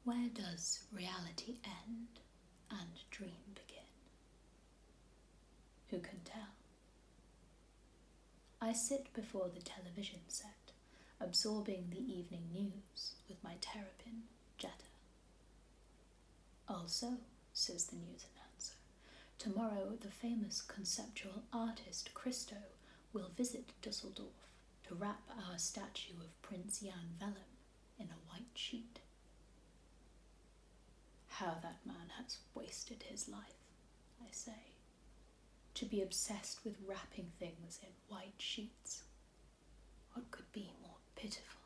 Where does reality end and dream begin? Who can tell? I sit before the television set, absorbing the evening news with my terrapin, Jetta. Also, says the news announcer, tomorrow the famous conceptual artist Christo will visit Dusseldorf to wrap our statue of Prince Jan Willem in a white sheet. How that man has wasted his life, I say. To be obsessed with wrapping things in white sheets. What could be more pitiful?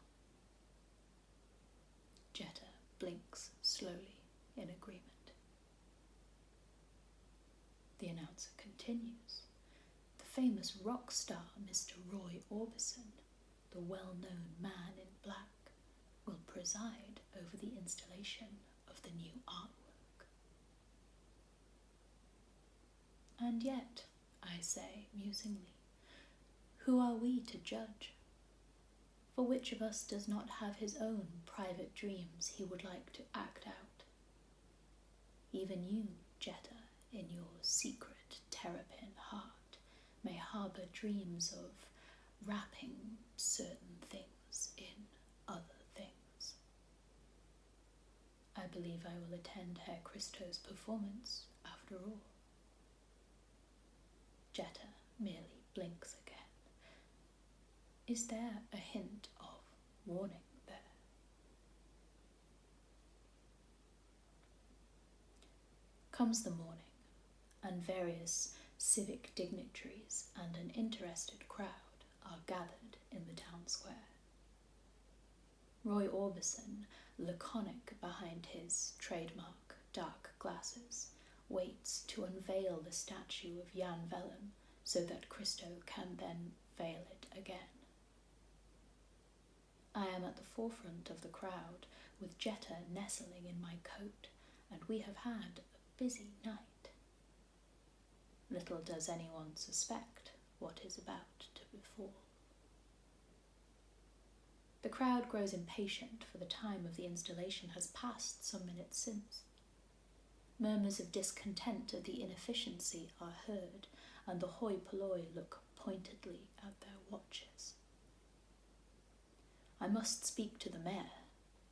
Jetta blinks slowly in agreement. The announcer continues. The famous rock star Mr. Roy Orbison, the well-known man in black, will preside over the installation of the new artwork. And yet, I say musingly, who are we to judge? For which of us does not have his own private dreams he would like to act out? Even you, Jetta, in your secret terrapin heart, may harbour dreams of wrapping certain things in other things. I believe I will attend Herr Christo's performance after all. Jetta merely blinks again. Is there a hint of warning there? Comes the morning, and various civic dignitaries and an interested crowd are gathered in the town square. Roy Orbison, laconic behind his trademark dark glasses, waits to unveil the statue of Jan Willem so that Christo can then veil it again. I am at the forefront of the crowd, with Jetta nestling in my coat, and we have had a busy night. Little does anyone suspect what is about to befall. The crowd grows impatient, for the time of the installation has passed some minutes since. Murmurs of discontent at the inefficiency are heard, and the hoi polloi look pointedly at their watches. I must speak to the mayor,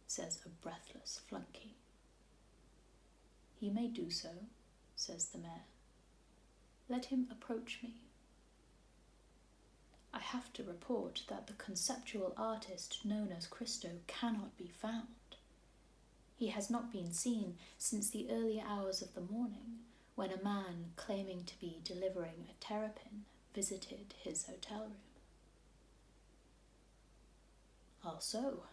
says a breathless flunky. He may do so, says the mayor. Let him approach me. I have to report that the conceptual artist known as Christo cannot be found. He has not been seen since the early hours of the morning, when a man claiming to be delivering a terrapin visited his hotel room. Also,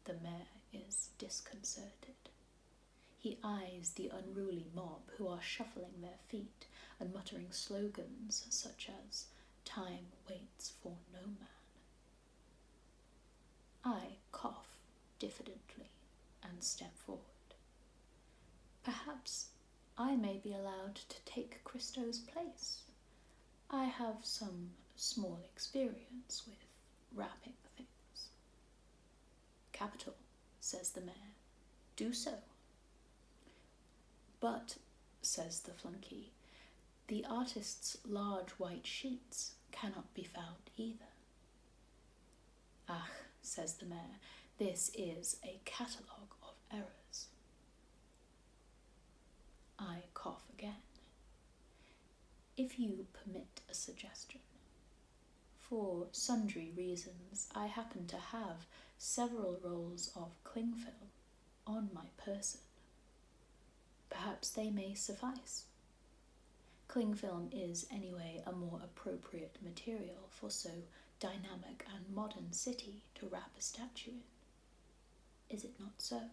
the mayor is disconcerted. He eyes the unruly mob who are shuffling their feet and muttering slogans such as, "Time waits for no man." I cough diffidently and step forward. Perhaps I may be allowed to take Christo's place. I have some small experience with wrapping things. Capital, says the mayor. Do so. But, says the flunky, the artist's large white sheets cannot be found either. Ah, says the mayor, this is a catalogue of errors. I cough again. If you permit a suggestion. For sundry reasons, I happen to have several rolls of Clingfilm on my person. Perhaps they may suffice. Clingfilm is anyway a more appropriate material for so dynamic and modern city to wrap a statue in. Is it not so?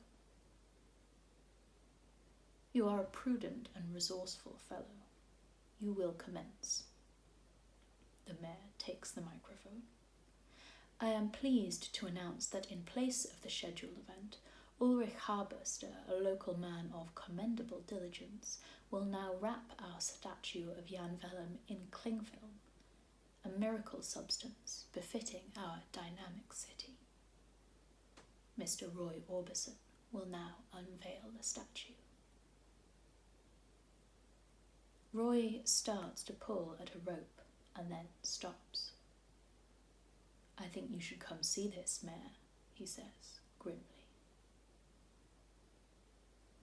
You are a prudent and resourceful fellow. You will commence. The mayor takes the microphone. I am pleased to announce that in place of the scheduled event, Ulrich Haarburste, a local man of commendable diligence, will now wrap our statue of Jan Willem in Clingfilm, a miracle substance befitting our dynamic city. Mr. Roy Orbison will now unveil the statue. Roy starts to pull at a rope and then stops. "I think you should come see this, Mayor," he says grimly.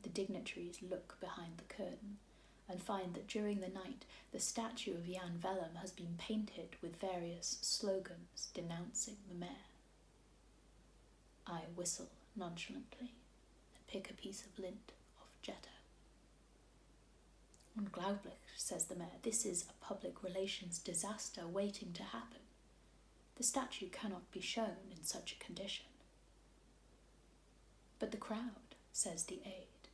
The dignitaries look behind the curtain and find that during the night the statue of Jan Vellum has been painted with various slogans denouncing the mayor. I whistle nonchalantly and pick a piece of lint off Jetta. "Unglaublich," says the mayor, "this is a public relations disaster waiting to happen. The statue cannot be shown in such a condition." "But the crowd," says the aide.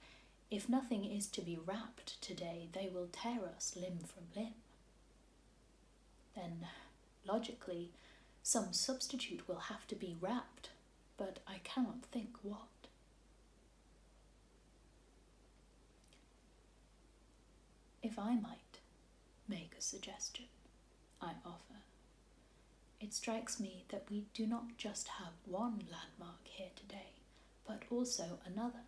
"If nothing is to be wrapped today, they will tear us limb from limb." "Then, logically, some substitute will have to be wrapped, but I cannot think what." "If I might make a suggestion," I offer. "It strikes me that we do not just have one landmark here today, but also another.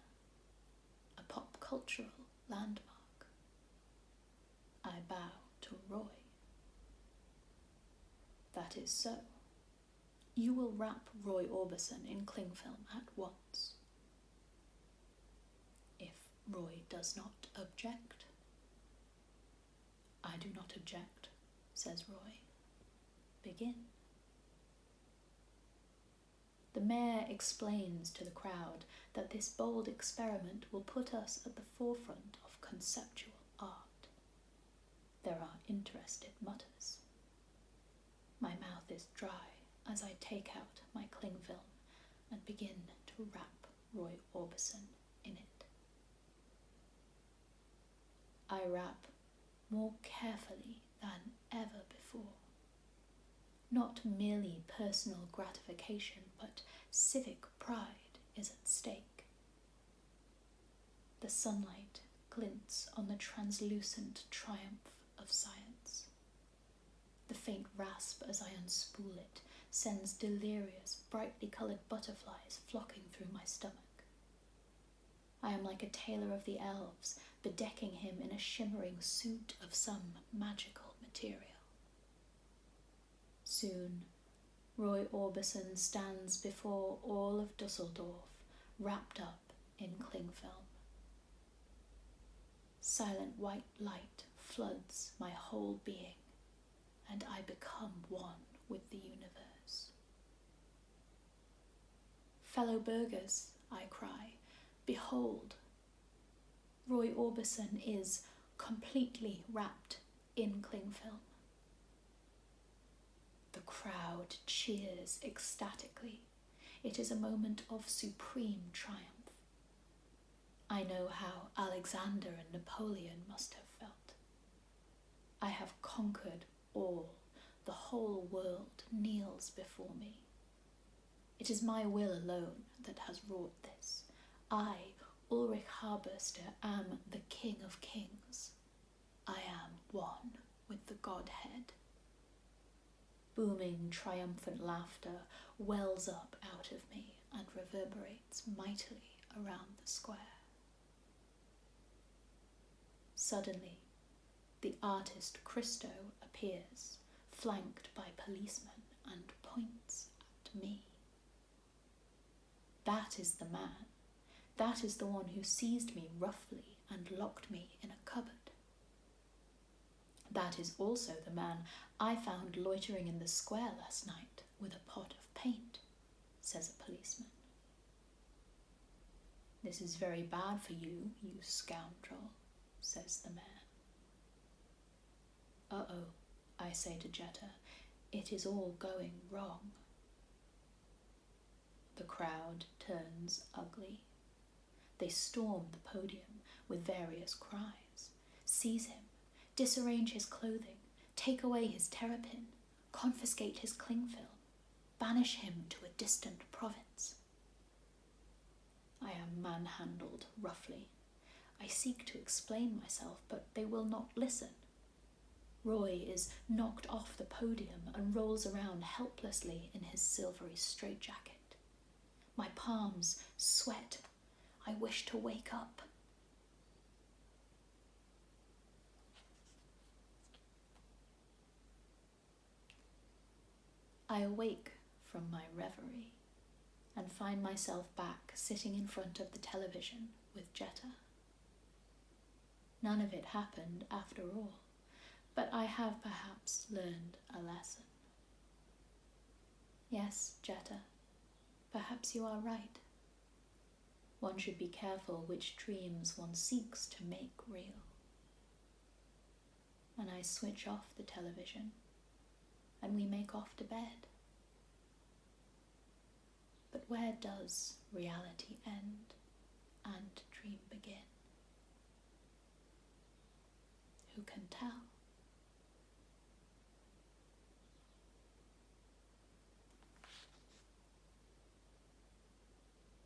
A pop cultural landmark." I bow to Roy. "That is so. You will wrap Roy Orbison in Clingfilm at once." "If Roy does not object." "I do not object," says Roy. "Begin." The mayor explains to the crowd that this bold experiment will put us at the forefront of conceptual art. There are interested mutters. My mouth is dry as I take out my Clingfilm and begin to wrap Roy Orbison in it. I wrap more carefully than ever before. Not merely personal gratification, but civic pride is at stake. The sunlight glints on the translucent triumph of science. The faint rasp as I unspool it sends delirious, brightly coloured butterflies flocking through my stomach. I am like a tailor of the elves, bedecking him in a shimmering suit of some magical material. Soon, Roy Orbison stands before all of Dusseldorf, wrapped up in Clingfilm. Silent white light floods my whole being, and I become one with the universe. "Fellow burghers," I cry, "behold! Roy Orbison is completely wrapped in Clingfilm." The crowd cheers ecstatically. It is a moment of supreme triumph. I know how Alexander and Napoleon must have felt. I have conquered all. The whole world kneels before me. It is my will alone that has wrought this. I, Ulrich Haarburste, am the King of Kings. I am one with the Godhead. Booming, triumphant laughter wells up out of me and reverberates mightily around the square. Suddenly, the artist Christo appears, flanked by policemen, and points at me. That is the man. That is the one who seized me roughly and locked me in a cupboard. That is also the man I found loitering in the square last night with a pot of paint, says a policeman. This is very bad for you, you scoundrel, says the mayor. Uh-oh, I say to Jetta, it is all going wrong. The crowd turns ugly. They storm the podium with various cries, seize him, disarrange his clothing, take away his terrapin, confiscate his Clingfilm, banish him to a distant province. I am manhandled roughly. I seek to explain myself, but they will not listen. Roy is knocked off the podium and rolls around helplessly in his silvery straitjacket. My palms sweat. I wish to wake up. I awake from my reverie and find myself back sitting in front of the television with Jetta. None of it happened after all, but I have perhaps learned a lesson. Yes, Jetta, perhaps you are right. One should be careful which dreams one seeks to make real. And I switch off the television, and we make off to bed. But where does reality end and dream begin? Who can tell?